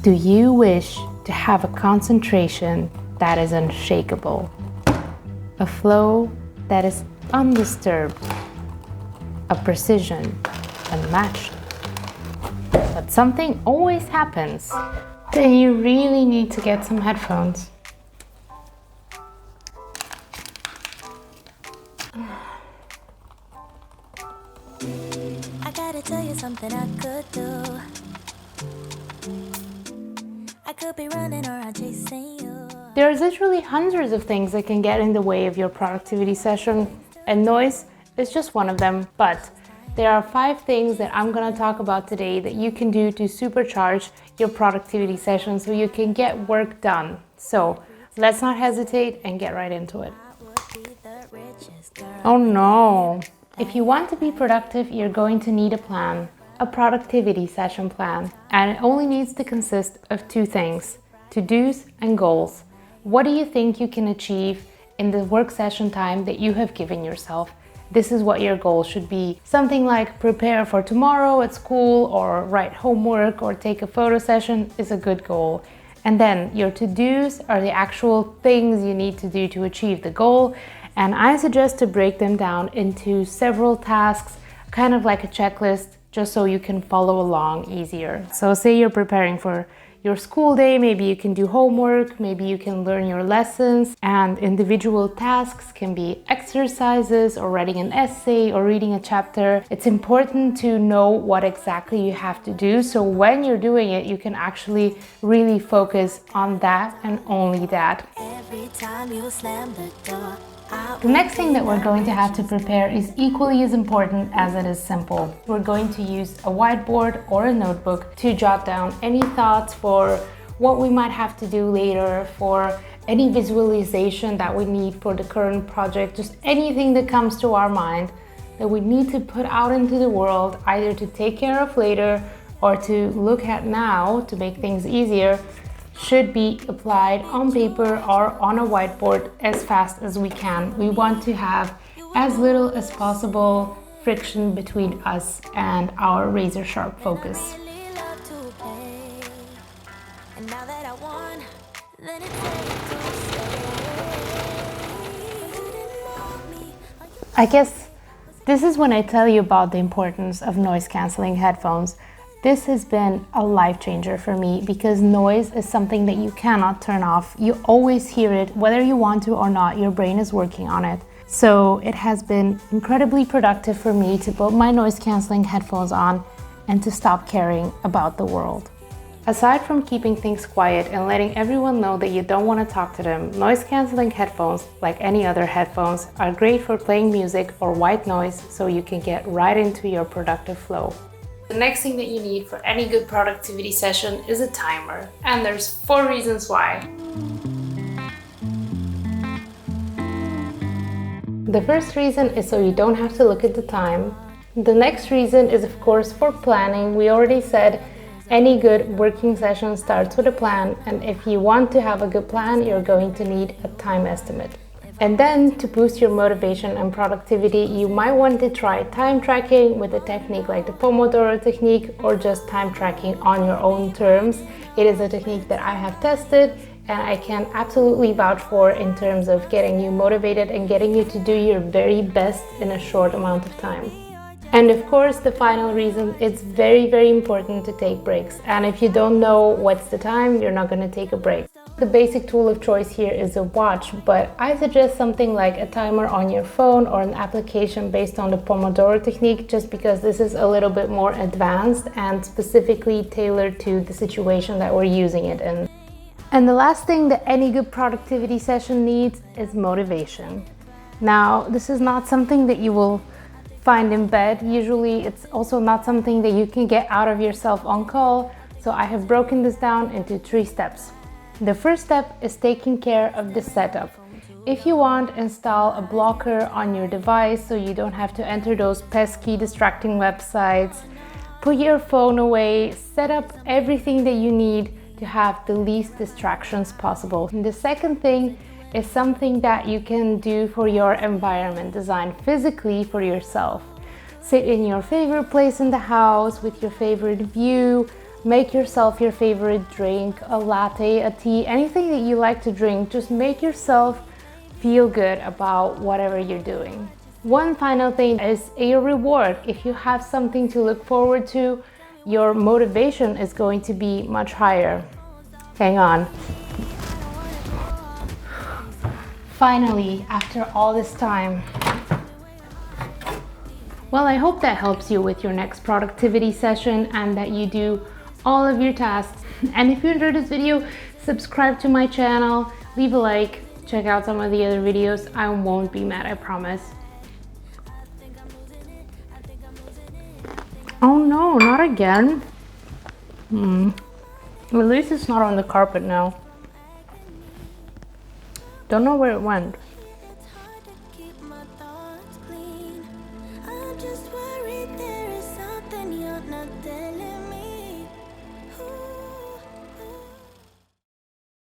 Do you wish to have a concentration that is unshakable? A flow that is undisturbed? A precision unmatched? But something always happens. Then you really need to get some headphones. I gotta tell you something I could do. I could be running around chasing you. There's literally hundreds of things that can get in the way of your productivity session, and noise is just one of them. But there are 5 things that I'm gonna talk about today that you can do to supercharge your productivity session so you can get work done. So let's not hesitate and get right into it. Oh no! If you want to be productive, you're going to need a plan, a productivity session plan, and it only needs to consist of 2 things, to-dos and goals. What do you think you can achieve in the work session time that you have given yourself? This is what your goal should be. Something like prepare for tomorrow at school, or write homework, or take a photo session is a good goal. And then your to-dos are the actual things you need to do to achieve the goal. And I suggest to break them down into several tasks, kind of like a checklist, just so you can follow along easier. So say you're preparing for your school day, maybe you can do homework, maybe you can learn your lessons, and individual tasks can be exercises or writing an essay or reading a chapter. It's important to know what exactly you have to do, so when you're doing it, you can actually really focus on that and only that. Every time you slam the door. The next thing that we're going to have to prepare is equally as important as it is simple. We're going to use a whiteboard or a notebook to jot down any thoughts for what we might have to do later, for any visualization that we need for the current project, just anything that comes to our mind that we need to put out into the world, either to take care of later or to look at now to make things easier, should be applied on paper or on a whiteboard as fast as we can. We want to have as little as possible friction between us and our razor sharp focus. I guess this is when I tell you about the importance of noise cancelling headphones. This has been a life changer for me because noise is something that you cannot turn off. You always hear it, whether you want to or not, your brain is working on it. So it has been incredibly productive for me to put my noise cancelling headphones on and to stop caring about the world. Aside from keeping things quiet and letting everyone know that you don't want to talk to them, noise cancelling headphones, like any other headphones, are great for playing music or white noise so you can get right into your productive flow. The next thing that you need for any good productivity session is a timer, and there's 4 reasons why. The first reason is so you don't have to look at the time. The next reason is, of course, for planning. We already said any good working session starts with a plan, and if you want to have a good plan, you're going to need a time estimate. And then, to boost your motivation and productivity, you might want to try time tracking with a technique like the Pomodoro technique, or just time tracking on your own terms. It is a technique that I have tested and I can absolutely vouch for in terms of getting you motivated and getting you to do your very best in a short amount of time. And of course, the final reason, it's very, very important to take breaks. And if you don't know what's the time, you're not going to take a break. The basic tool of choice here is a watch, but I suggest something like a timer on your phone or an application based on the Pomodoro technique, just because this is a little bit more advanced and specifically tailored to the situation that we're using it in. And the last thing that any good productivity session needs is motivation. Now, this is not something that you will find in bed. Usually it's also not something that you can get out of yourself on call, so I have broken this down into 3 steps. The first step is taking care of the setup. If you want, install a blocker on your device so you don't have to enter those pesky distracting websites. Put your phone away, set up everything that you need to have the least distractions possible. And the second thing is something that you can do for your environment, design physically for yourself. Sit in your favorite place in the house with your favorite view, Make yourself your favorite drink, a latte, a tea, anything that you like to drink. Just make yourself feel good about whatever you're doing. One final thing is a reward. If you have something to look forward to, your motivation is going to be much higher. Hang on. Finally, after all this time. Well, I hope that helps you with your next productivity session and that you do all of your tasks. And if you enjoyed this video, subscribe to my channel, leave a like, check out some of the other videos. I won't be mad, I promise. Oh no, not again. At least it's not on the carpet now. Don't know where it went.